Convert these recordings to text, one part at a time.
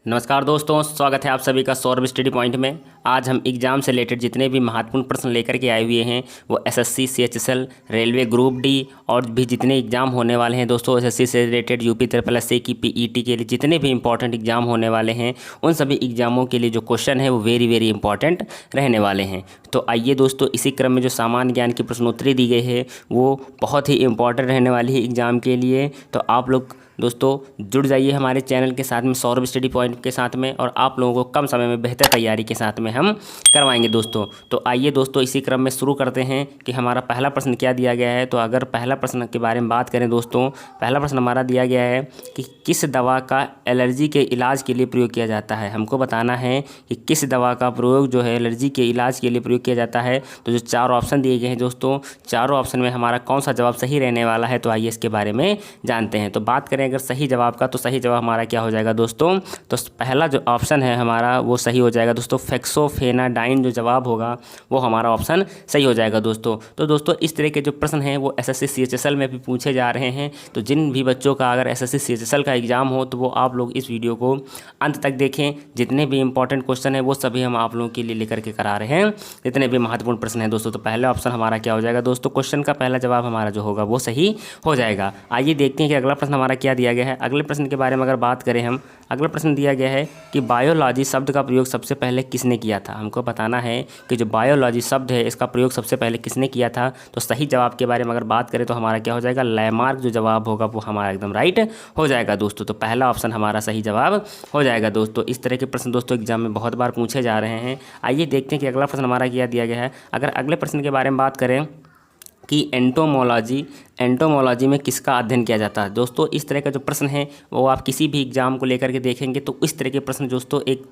नमस्कार दोस्तों, स्वागत है आप सभी का सौरभ स्टडी पॉइंट में। आज हम एग्जाम से रिलेटेड जितने भी महत्वपूर्ण प्रश्न लेकर के आए हुए हैं वो SSC, CHSL, railway group D और भी जितने एग्जाम होने वाले हैं दोस्तों, एसएससी से रिलेटेड, यूपी ट्रिपल एससी की पीईटी के लिए जितने भी इंपॉर्टेंट एग्जाम होने वाले हैं उन सभी एग्जामों के लिए जो क्वेश्चन है वो वेरी वेरी इंपॉर्टेंट रहने वाले हैं। तो आइए दोस्तों, इसी क्रम में जो सामान्य ज्ञान की प्रश्नोत्तरी दी गई है वो बहुत ही इंपॉर्टेंट रहने वाली है एग्जाम के लिए। तो आप लोग दोस्तों जुड़ जाइए हमारे चैनल के साथ में, सौरभ स्टडी पॉइंट के साथ में, और आप लोगों को कम समय में बेहतर तैयारी के साथ में हम करवाएंगे दोस्तों। तो आइए दोस्तों, इसी क्रम में शुरू करते हैं कि हमारा पहला प्रश्न क्या दिया गया है। तो अगर पहला प्रश्न के बारे में बात करें दोस्तों, पहला प्रश्न हमारा दिया गया है कि किस दवा का एलर्जी के इलाज के लिए प्रयोग किया जाता है। हमको बताना है कि किस दवा का प्रयोग जो है एलर्जी के इलाज के लिए प्रयोग किया जाता है। तो जो चारों ऑप्शन दिए गए हैं दोस्तों, चारों ऑप्शन में हमारा कौन सा जवाब सही रहने वाला है, तो आइए इसके बारे में जानते हैं। तो बात करें अगर सही जवाब का, तो सही जवाब हमारा क्या हो जाएगा दोस्तों, तो पहला जो ऑप्शन है हमारा वो सही हो जाएगा दोस्तों। फेक्सोफेनाडाइन जो जवाब होगा वो हमारा ऑप्शन सही हो जाएगा दोस्तों। तो दोस्तों इस तरह के जो प्रश्न हैं वो एसएससी सीएचएसएल में भी पूछे जा रहे हैं। तो जिन भी बच्चों का अगर एसएससी सीएचएसएल का एग्जाम हो तो वो आप लोग इस वीडियो को अंत तक देखें। जितने भी इंपॉर्टेंट क्वेश्चन है वो सभी हम आप लोगों के लिए लेकर के करा रहे हैं, जितने भी महत्वपूर्ण प्रश्न हैं दोस्तों। तो पहला ऑप्शन हमारा क्या हो जाएगा दोस्तों, क्वेश्चन का पहला जवाब हमारा जो होगा वो सही हो जाएगा। आइए देखते हैं कि अगला प्रश्न हमारा क्या दिया गया है। अगले प्रश्न के बारे में अगर बात करें हम, अगला प्रश्न दिया गया है कि बायोलॉजी शब्द का प्रयोग सबसे पहले किसने किया था। हमको बताना है कि जो बायोलॉजी शब्द है इसका प्रयोग सबसे पहले किसने किया था। तो सही जवाब के बारे में अगर बात करें तो हमारा क्या हो जाएगा, लैमार्क जो जवाब होगा वो हमारा एकदम राइट हो जाएगा दोस्तों। तो पहला ऑप्शन हमारा सही जवाब हो जाएगा दोस्तों। इस तरह के प्रश्न दोस्तों एग्जाम में बहुत बार पूछे जा रहे हैं। आइए देखते हैं कि अगला प्रश्न हमारा क्या दिया गया है। अगर अगले प्रश्न के बारे में बात करें कि एंटोमोलॉजी में किसका अध्ययन किया जाता है। दोस्तों इस तरह का जो प्रश्न है वो आप किसी भी एग्जाम को लेकर के देखेंगे तो इस तरह के प्रश्न दोस्तों, एक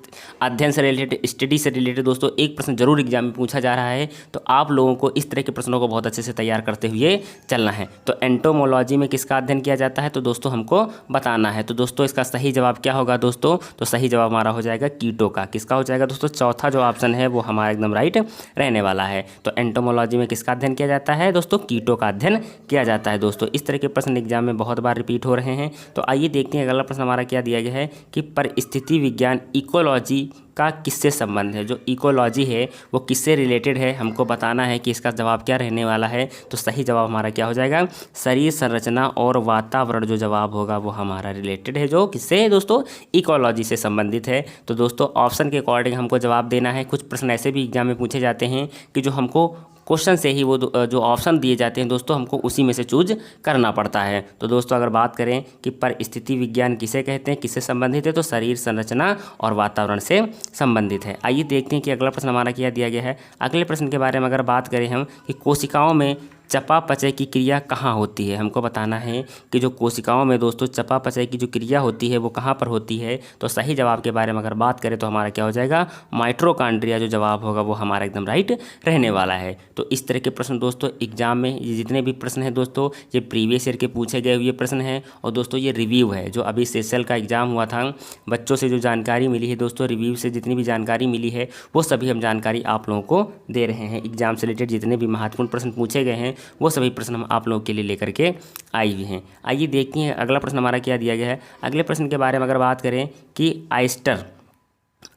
अध्ययन से रिलेटेड, स्टडी से रिलेटेड दोस्तों एक प्रश्न जरूर एग्जाम में पूछा जा रहा है। तो आप लोगों को इस तरह के प्रश्नों को बहुत अच्छे से तैयार करते हुए चलना है। तो एंटोमोलॉजी में किसका अध्ययन किया जाता है, तो दोस्तों हमको बताना है। तो दोस्तों इसका सही जवाब क्या होगा दोस्तों, तो सही जवाब हमारा हो जाएगा कीटों का। किसका हो जाएगा दोस्तों, चौथा जो ऑप्शन है वो हमारा एकदम राइट रहने वाला है। तो एंटोमोलॉजी में किसका अध्ययन किया जाता है दोस्तों, कीटों का अध्ययन किया जाता है दोस्तों। इस तरह के प्रश्न एग्जाम में बहुत बार रिपीट हो रहे हैं। तो आइए देखते हैं अगला प्रश्न हमारा क्या दिया गया है कि परिस्थिति विज्ञान इकोलॉजी का किससे संबंध है। जो इकोलॉजी है वो किससे रिलेटेड है, हमको बताना है कि इसका जवाब क्या रहने वाला है। तो सही जवाब हमारा क्या हो जाएगा, शरीर संरचना और वातावरण जो जवाब होगा वो हमारा रिलेटेड है, जो किससे है दोस्तों, इकोलॉजी से संबंधित है। तो दोस्तों ऑप्शन के अकॉर्डिंग हमको जवाब देना है। कुछ प्रश्न ऐसे भी एग्जाम में पूछे जाते हैं कि जो हमको क्वेश्चन से ही वो जो ऑप्शन दिए जाते हैं दोस्तों हमको उसी में से चूज करना पड़ता है। तो दोस्तों अगर बात करें कि परिस्थिति विज्ञान किसे कहते हैं, किससे संबंधित है, तो शरीर संरचना और वातावरण से संबंधित है। आइए देखते हैं कि अगला प्रश्न हमारा क्या दिया गया है। अगले प्रश्न के बारे में अगर बात करें हम कि कोशिकाओं में चयापचय की क्रिया कहाँ होती है। हमको बताना है कि जो कोशिकाओं में दोस्तों चयापचय की जो क्रिया होती है वो कहाँ पर होती है। तो सही जवाब के बारे में अगर बात करें तो हमारा क्या हो जाएगा, माइटोकॉन्ड्रिया जो जवाब होगा वो हमारा एकदम राइट रहने वाला है। तो इस तरह के प्रश्न दोस्तों एग्जाम में ये जितने भी प्रश्न हैं दोस्तों, ये प्रीवियस ईयर के पूछे गए हुए प्रश्न हैं। और दोस्तों ये रिव्यू है, जो अभी सेशल का एग्जाम हुआ था, बच्चों से जो जानकारी मिली है दोस्तों, रिव्यू से जितनी भी जानकारी मिली है वो सभी हम जानकारी आप लोगों को दे रहे हैं। एग्जाम से रिलेटेड जितने भी महत्वपूर्ण प्रश्न पूछे गए हैं वो सभी प्रश्न हम आप लोगों के लिए लेकर के आए हुए हैं। आइए देखते हैं अगला प्रश्न हमारा क्या दिया गया है। अगले प्रश्न के बारे में अगर बात करें कि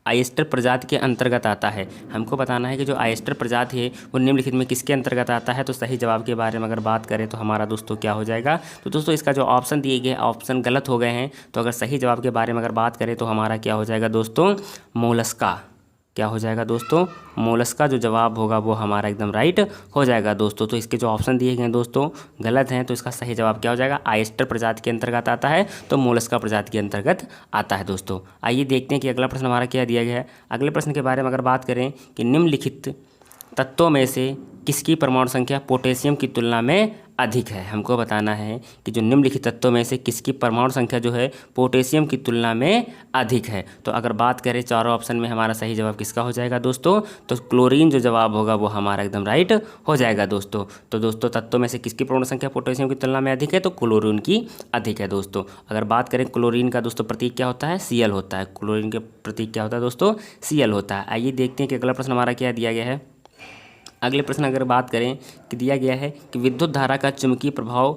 आयस्टर प्रजाति के अंतर्गत आता है। हमको बताना है कि जो आयस्टर प्रजाति है वो निम्नलिखित में किसके अंतर्गत आता है। तो सही जवाब के बारे में अगर बात करें तो हमारा दोस्तों क्या हो जाएगा, तो दोस्तों इसका जो ऑप्शन दिए गए ऑप्शन गलत हो गए हैं। तो अगर सही जवाब के बारे में अगर बात करें तो हमारा क्या हो जाएगा दोस्तों, मोलस्का। क्या हो जाएगा दोस्तों, मोलस्का जो जवाब होगा वो हमारा एकदम राइट हो जाएगा दोस्तों। तो इसके जो ऑप्शन दिए गए हैं दोस्तों गलत हैं। तो इसका सही जवाब क्या हो जाएगा, आयस्टर प्रजाति के अंतर्गत आता है, तो मोलस्का प्रजाति के अंतर्गत आता है दोस्तों। आइए देखते हैं कि अगला प्रश्न हमारा क्या दिया गया है। अगले प्रश्न के बारे में अगर बात करें कि निम्नलिखित तत्वों में से किसकी परमाणु संख्या पोटेशियम की तुलना में अधिक है। हमको बताना है कि जो निम्नलिखित तत्वों में से किसकी परमाणु संख्या जो है पोटेशियम की तुलना में अधिक है। तो अगर बात करें चारों ऑप्शन में हमारा सही जवाब किसका हो जाएगा दोस्तों, तो क्लोरीन जो जवाब होगा वो हमारा एकदम राइट हो जाएगा दोस्तों। तो दोस्तों तत्वों में से किसकी परमाणु संख्या पोटेशियम की तुलना में अधिक है, तो क्लोरीन की अधिक है दोस्तों। अगर बात करें क्लोरीन का दोस्तों प्रतीक क्या होता है, Cl होता है। क्लोरीन के प्रतीक क्या होता है दोस्तों, Cl होता है। आइए देखते हैं कि अगला प्रश्न हमारा क्या दिया गया है। अगले प्रश्न अगर बात करें कि दिया गया है कि विद्युत धारा का चुंबकीय प्रभाव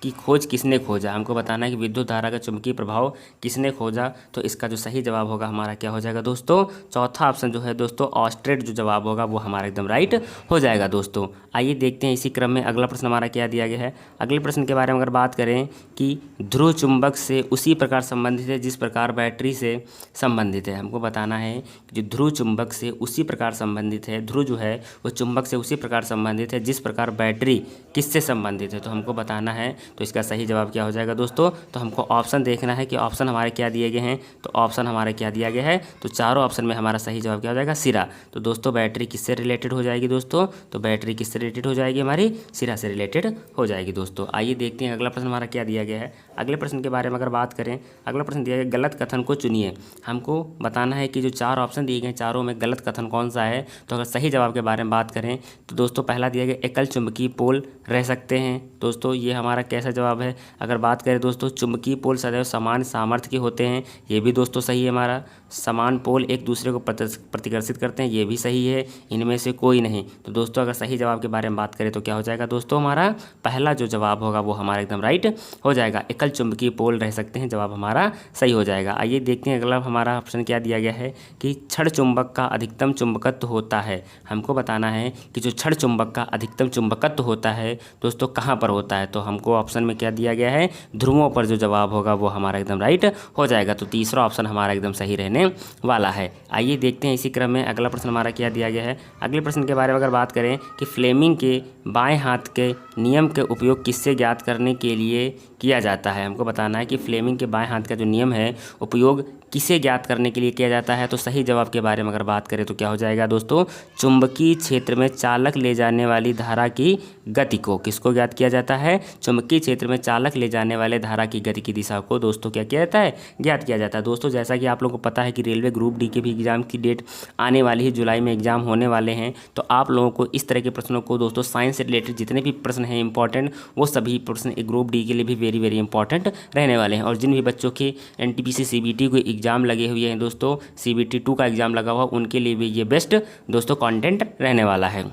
की खोज किसने खोजा? हमको बताना है कि विद्युत धारा का चुंबकीय प्रभाव किसने खोजा। तो इसका जो सही जवाब होगा हमारा क्या हो जाएगा दोस्तों? चौथा ऑप्शन जो है दोस्तों ऑस्ट्रेट जो जवाब होगा वो हमारा एकदम राइट हो जाएगा दोस्तों। आइए देखते हैं इसी क्रम में अगला प्रश्न हमारा क्या दिया गया है। अगले प्रश्न के बारे में अगर बात करें कि ध्रुव चुंबक से उसी प्रकार संबंधित है जिस प्रकार बैटरी से संबंधित है। हमको बताना है कि जो ध्रुव चुंबक से उसी प्रकार संबंधित है, ध्रुव जो है वो चुंबक से उसी प्रकार संबंधित है जिस प्रकार बैटरी किससे संबंधित है। तो हमको बताना है, तो इसका सही जवाब क्या हो जाएगा दोस्तों? तो हमको ऑप्शन देखना है कि ऑप्शन हमारे क्या दिए गए हैं। तो ऑप्शन हमारे क्या दिया गया है? तो चारों ऑप्शन में हमारा सही जवाब क्या हो जाएगा? सिरा। तो दोस्तों बैटरी किससे रिलेटेड हो जाएगी दोस्तों? तो बैटरी किससे रिलेटेड हो जाएगी? हमारी सिरा से रिलेटेड हो जाएगी दोस्तों। आइए देखते हैं अगला प्रश्न हमारा क्या दिया गया है। अगले प्रश्न के बारे में अगर बात करें, अगला प्रश्न दिया गया गलत कथन को चुनिए। हमको बताना है कि जो चार ऑप्शन दिए गए चारों में गलत कथन कौन सा है। तो अगर सही जवाब के बारे में बात करें तो दोस्तों पहला दिया गया एकल चुंबकीय पोल रह सकते हैं। दोस्तों ये हमारा कैसा जवाब है? अगर बात करें दोस्तों चुंबकीय पोल सदैव समान सामर्थ्य के होते हैं, ये भी दोस्तों सही है हमारा। समान पोल एक दूसरे को प्रतिकर्षित करते हैं, ये भी सही है। इनमें से कोई नहीं। तो दोस्तों अगर सही जवाब के बारे में बात करें तो क्या हो जाएगा दोस्तों? हमारा पहला जो जवाब होगा वो हमारा एकदम राइट हो जाएगा। एकल चुंबकीय पोल रह सकते हैं, जवाब हमारा सही हो जाएगा। आइए देखते हैं अगला हमारा ऑप्शन क्या दिया गया है कि क्षण चुंबक का अधिकतम चुंबकत्व होता है। हमको बताना है कि जो क्षण चुंबक का अधिकतम चुंबकत्व होता है दोस्तों कहाँ पर होता है। तो हमको ऑप्शन में क्या दिया गया है? ध्रुवों पर जो जवाब होगा वो हमारा एकदम राइट हो जाएगा। तो तीसरा ऑप्शन हमारा एकदम सही रहने वाला है। आइए देखते हैं इसी क्रम में अगला प्रश्न हमारा क्या दिया गया है। अगले प्रश्न के बारे में अगर बात करें कि फ्लेमिंग के बाएं हाथ के नियम के उपयोग किससे ज्ञात करने के लिए किया जाता है। हमको बताना है कि फ्लेमिंग के बाएं हाथ का जो नियम है उपयोग किसे ज्ञात करने के लिए किया जाता है। तो सही जवाब के बारे में अगर बात करें तो क्या हो जाएगा दोस्तों? चुंबकीय क्षेत्र में चालक ले जाने वाली धारा की गति को किसको ज्ञात किया जाता है? चुंबकीय क्षेत्र में चालक ले जाने वाले धारा की गति की दिशा को दोस्तों क्या किया जाता है? ज्ञात किया जाता है। दोस्तों जैसा कि आप लोगों को पता है कि रेलवे ग्रुप डी के भी एग्जाम की डेट आने वाली है, जुलाई में एग्जाम होने वाले हैं। तो आप लोगों को इस तरह के प्रश्नों को दोस्तों साइंस से रिलेटेड जितने भी प्रश्न हैं इंपॉर्टेंट, वो सभी प्रश्न ग्रुप डी के लिए भी वेरी वेरी इंपॉर्टेंट रहने वाले हैं। और जिन भी बच्चों के एनटीपीसी सीबीटी को एग्जाम लगे हुए हैं दोस्तों, सीबीटी 2 का एग्जाम लगा हुआ, उनके लिए भी ये बेस्ट दोस्तों कंटेंट रहने वाला है।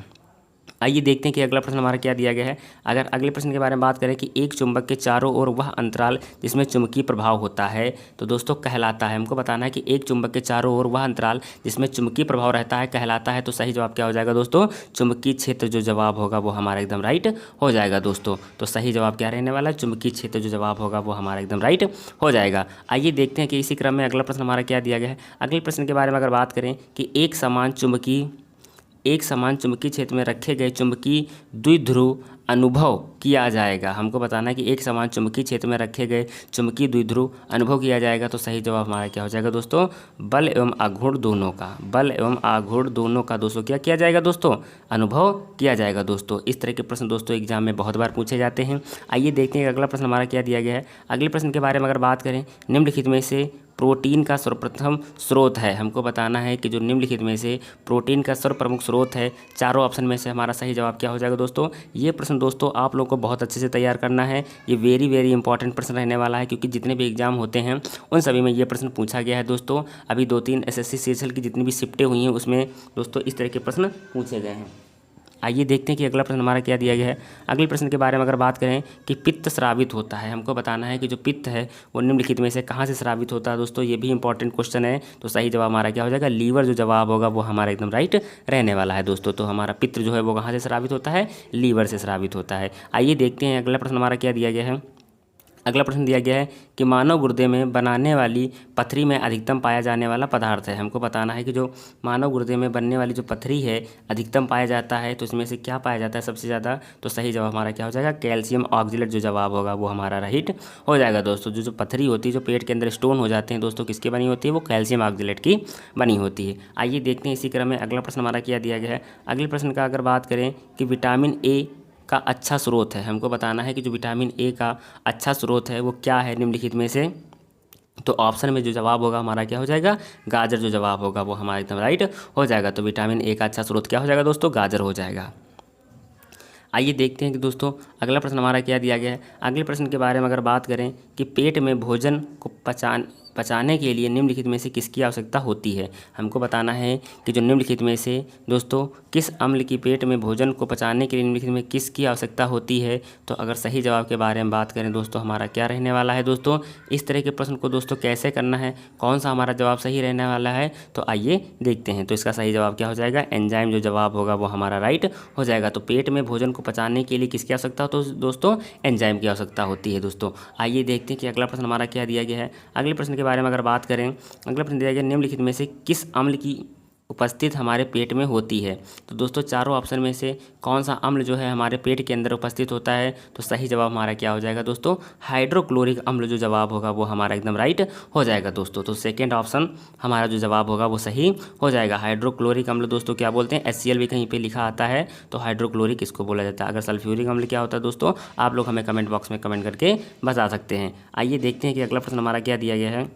आइए देखते हैं कि अगला प्रश्न हमारा क्या दिया गया है। अगर अगले प्रश्न के बारे में बात करें कि एक चुंबक के चारों ओर वह अंतराल जिसमें चुंबकीय प्रभाव होता है तो दोस्तों कहलाता है। हमको बताना है कि एक चुंबक के चारों ओर वह अंतराल जिसमें चुंबकीय प्रभाव रहता है कहलाता है। तो सही जवाब क्या हो जाएगा दोस्तों? चुंबकीय क्षेत्र जो जवाब होगा वो हमारा एकदम राइट हो जाएगा दोस्तों। तो सही जवाब क्या रहने वाला है? चुंबकीय क्षेत्र जो जवाब होगा वो हमारा एकदम राइट हो जाएगा। आइए देखते हैं कि इसी क्रम में अगला प्रश्न हमारा क्या दिया गया है। अगले प्रश्न के बारे में अगर बात करें कि एक समान चुंबकीय क्षेत्र में रखे गए चुंबकीय द्विध्रुव अनुभव किया जाएगा। हमको बताना है कि एक समान चुंबकीय क्षेत्र में रखे गए चुंबकीय द्विध्रुव अनुभव किया जाएगा। तो सही जवाब हमारा क्या हो जाएगा दोस्तों? बल एवं आघूर्ण दोनों का दोस्तों क्या किया जाएगा दोस्तों? अनुभव किया जाएगा दोस्तों। इस तरह के प्रश्न दोस्तों एग्जाम में बहुत बार पूछे जाते हैं। आइए देखते हैं अगला प्रश्न हमारा क्या दिया गया है। अगले प्रश्न के बारे में अगर बात करें, निम्नलिखित में से प्रोटीन का सर्वप्रथम स्रोत है। हमको बताना है कि जो निम्नलिखित में से प्रोटीन का सर्वप्रमुख स्रोत है, चारों ऑप्शन में से हमारा सही जवाब क्या हो जाएगा दोस्तों? ये प्रश्न दोस्तों आप लोगों को बहुत अच्छे से तैयार करना है। ये वेरी वेरी इंपॉर्टेंट प्रश्न रहने वाला है क्योंकि जितने भी एग्जाम होते हैं उन सभी में ये प्रश्न पूछा गया है दोस्तों। अभी 2-3 एसएससी सीएचएल की जितनी भी शिफ्टें हुई हैं उसमें दोस्तों इस तरह के प्रश्न पूछे गए हैं। आइए देखते हैं कि अगला प्रश्न हमारा क्या दिया गया है। अगले प्रश्न के बारे में अगर बात करें कि पित्त स्रावित होता है। हमको बताना है कि जो पित्त है वो निम्नलिखित में से कहाँ से स्रावित होता है दोस्तों? ये भी इंपॉर्टेंट क्वेश्चन है। तो सही जवाब हमारा क्या हो जाएगा? लीवर जो जवाब होगा वो हमारा एकदम राइट रहने वाला है दोस्तों। तो हमारा पित्त जो है वो कहाँ से स्रावित होता है? लीवर से स्रावित होता है। आइए देखते हैं अगला प्रश्न हमारा क्या दिया गया है। अगला प्रश्न दिया गया है कि मानव गुर्दे में बनाने वाली पथरी में अधिकतम पाया जाने वाला पदार्थ है। हमको बताना है कि जो मानव गुर्दे में बनने वाली जो पथरी है अधिकतम पाया जाता है, तो इसमें से क्या पाया जाता है सबसे ज़्यादा? तो सही जवाब हमारा क्या हो जाएगा? कैल्शियम ऑक्जेलेट जो जवाब होगा वो हमारा राइट हो जाएगा दोस्तों। जो पथरी होती है, जो पेट के अंदर स्टोन हो जाते हैं दोस्तों, किसकी बनी होती है? वो कैल्शियम ऑक्जेलेट की बनी होती है। आइए देखते हैं इसी क्रम में अगला प्रश्न हमारा क्या दिया गया है। अगले प्रश्न का अगर बात करें कि विटामिन ए का अच्छा स्रोत है। हमको बताना है कि जो विटामिन ए का अच्छा स्रोत है वो क्या है निम्नलिखित में से? तो ऑप्शन में जो जवाब होगा हमारा क्या हो जाएगा? गाजर जो जवाब होगा वो हमारा एकदम राइट हो जाएगा। तो विटामिन ए का अच्छा स्रोत क्या हो जाएगा दोस्तों? गाजर हो जाएगा। आइए देखते हैं कि दोस्तों अगला प्रश्न हमारा क्या दिया गया है। अगले प्रश्न के बारे में अगर बात करें कि पेट में भोजन को पचाने के लिए निम्नलिखित में से किसकी आवश्यकता होती है। हमको बताना है कि जो निम्नलिखित में से दोस्तों किस अम्ल की पेट में भोजन को पचाने के लिए निम्नलिखित में किसकी आवश्यकता होती है। तो अगर सही जवाब के बारे में बात करें दोस्तों हमारा क्या रहने वाला है। दोस्तों इस तरह के प्रश्न को दोस्तों कैसे करना है, कौन सा हमारा जवाब सही रहने वाला है, तो आइए देखते हैं। तो इसका सही जवाब क्या हो जाएगा, एंजाइम जो जवाब होगा वो हमारा राइट हो जाएगा। तो पेट में भोजन को पचाने के लिए किसकी आवश्यकता हो, तो दोस्तों एंजाइम की आवश्यकता होती है। दोस्तों आइए देखते हैं कि अगला प्रश्न हमारा क्या दिया गया है। अगले प्रश्न के बारे में अगर बात करें, अगला प्रश्न दिया गया निम्नलिखित में से किस अम्ल की उपस्थित हमारे पेट में होती है। तो दोस्तों चारों ऑप्शन में से कौन सा अम्ल जो है हमारे पेट के अंदर उपस्थित होता है। तो सही जवाब हमारा क्या हो जाएगा दोस्तों, हाइड्रोक्लोरिक अम्ल जो जवाब होगा वो हमारा एकदम राइट हो जाएगा दोस्तों। तो सेकेंड ऑप्शन हमारा जो जवाब होगा वो सही हो जाएगा। हाइड्रोक्लोरिक अम्ल दोस्तों क्या बोलते हैं, HCl भी कहीं पर लिखा आता है तो हाइड्रोक्लोरिक इसको बोला जाता है। अगर सल्फ्यूरिक अम्ल क्या होता है दोस्तों, आप लोग हमें कमेंट बॉक्स में कमेंट करके बता सकते हैं। आइए देखते हैं कि अगला प्रश्न हमारा क्या दिया गया है।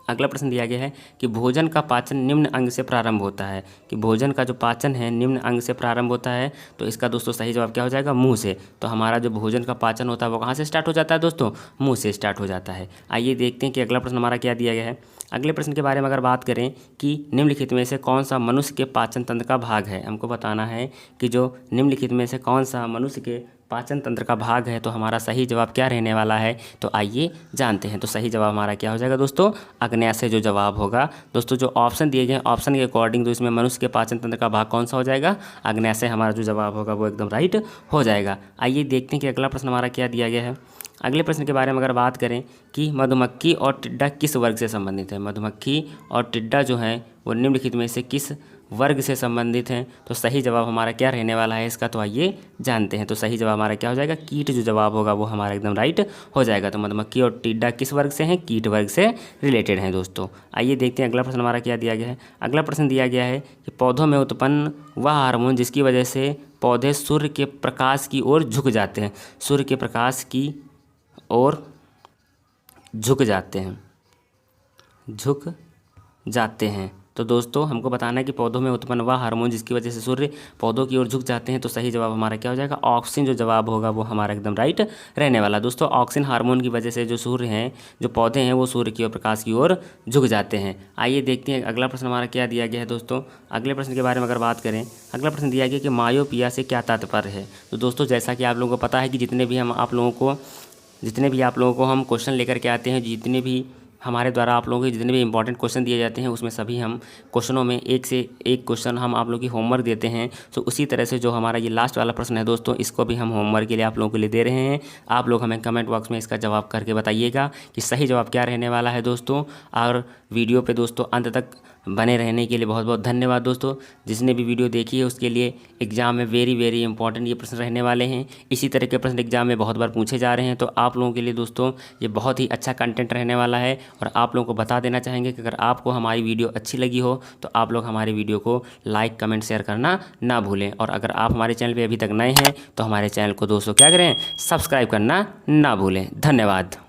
अगला प्रश्न दिया गया है कि भोजन का पाचन निम्न अंग से प्रारंभ होता है, कि भोजन का जो पाचन है निम्न अंग से प्रारंभ होता है। तो इसका दोस्तों सही जवाब क्या हो जाएगा, मुंह से। तो हमारा जो भोजन का पाचन होता है वो कहाँ से स्टार्ट हो जाता है दोस्तों, मुंह से स्टार्ट हो जाता है। आइए देखते हैं कि अगला प्रश्न हमारा क्या दिया गया है। अगले प्रश्न के बारे में अगर बात करें कि निम्नलिखित में से कौन सा मनुष्य के पाचन तंत्र का भाग है। हमको बताना है कि जो निम्नलिखित में से कौन सा मनुष्य के पाचन तंत्र का भाग है। तो हमारा सही जवाब क्या रहने वाला है, तो आइए जानते हैं। तो सही जवाब हमारा क्या हो जाएगा दोस्तों, आग्नेयाशय जो जवाब होगा। दोस्तों जो ऑप्शन दिए गए हैं ऑप्शन के अकॉर्डिंग तो इसमें मनुष्य के पाचन तंत्र का भाग कौन सा हो जाएगा, आग्नेयाशय हमारा जो जवाब होगा वो एकदम राइट हो जाएगा। आइए देखते हैं कि अगला प्रश्न हमारा क्या दिया गया है। अगले प्रश्न के बारे में अगर बात करें कि मधुमक्खी और टिड्डा किस वर्ग से संबंधित है। मधुमक्खी और टिड्डा जो है वो निम्नलिखित में से किस वर्ग से संबंधित हैं। तो सही जवाब हमारा क्या रहने वाला है इसका, तो आइए जानते हैं। तो सही जवाब हमारा क्या हो जाएगा, कीट जो जवाब होगा वो हमारा एकदम राइट हो जाएगा। तो मधुमक्खी और टिड्डा किस वर्ग से हैं, कीट वर्ग से रिलेटेड हैं दोस्तों। आइए देखते हैं अगला प्रश्न हमारा क्या दिया गया है। अगला प्रश्न दिया गया है कि पौधों में उत्पन्न वह हार्मोन जिसकी वजह से पौधे सूर्य के प्रकाश की ओर झुक जाते हैं। सूर्य के प्रकाश की ओर झुक जाते हैं। तो दोस्तों हमको बताना है कि पौधों में उत्पन्न वह हार्मोन जिसकी वजह से सूर्य पौधों की ओर झुक जाते हैं। तो सही जवाब हमारा क्या हो जाएगा, ऑक्सिन जो जवाब होगा वो हमारा एकदम राइट रहने वाला। दोस्तों ऑक्सिन हार्मोन की वजह से जो सूर्य हैं, जो पौधे हैं वो सूर्य की ओर प्रकाश की ओर झुक जाते हैं। आइए देखते हैं अगला प्रश्न हमारा क्या दिया गया है। दोस्तों अगले प्रश्न के बारे में अगर बात करें, अगला प्रश्न दिया गया कि मायोपिया से क्या तात्पर्य है। तो दोस्तों जैसा कि आप लोगों को पता है कि जितने भी आप लोगों को हम क्वेश्चन लेकर के आते हैं, जितने भी हमारे द्वारा आप लोगों के जितने भी इंपॉर्टेंट क्वेश्चन दिए जाते हैं उसमें सभी हम क्वेश्चनों में एक से एक क्वेश्चन हम आप लोगों की होमवर्क देते हैं। तो उसी तरह से जो हमारा ये लास्ट वाला प्रश्न है दोस्तों, इसको भी हम होमवर्क के लिए आप लोगों के लिए दे रहे हैं। आप लोग हमें कमेंट बॉक्स में इसका जवाब करके बताइएगा कि सही जवाब क्या रहने वाला है दोस्तों। और वीडियो पे दोस्तों अंत तक बने रहने के लिए बहुत बहुत धन्यवाद दोस्तों। जिसने भी वीडियो देखी है उसके लिए एग्जाम में वेरी वेरी इंपॉर्टेंट ये प्रश्न रहने वाले हैं। इसी तरह के प्रश्न एग्जाम में बहुत बार पूछे जा रहे हैं। तो आप लोगों के लिए दोस्तों ये बहुत ही अच्छा कंटेंट रहने वाला है। और आप लोगों को बता देना चाहेंगे कि अगर आपको हमारी वीडियो अच्छी लगी हो तो आप लोग हमारी वीडियो को लाइक कमेंट शेयर करना ना भूलें। और अगर आप हमारे चैनल पर अभी तक नए हैं तो हमारे चैनल को दोस्तों क्या करें, सब्सक्राइब करना ना भूलें। धन्यवाद।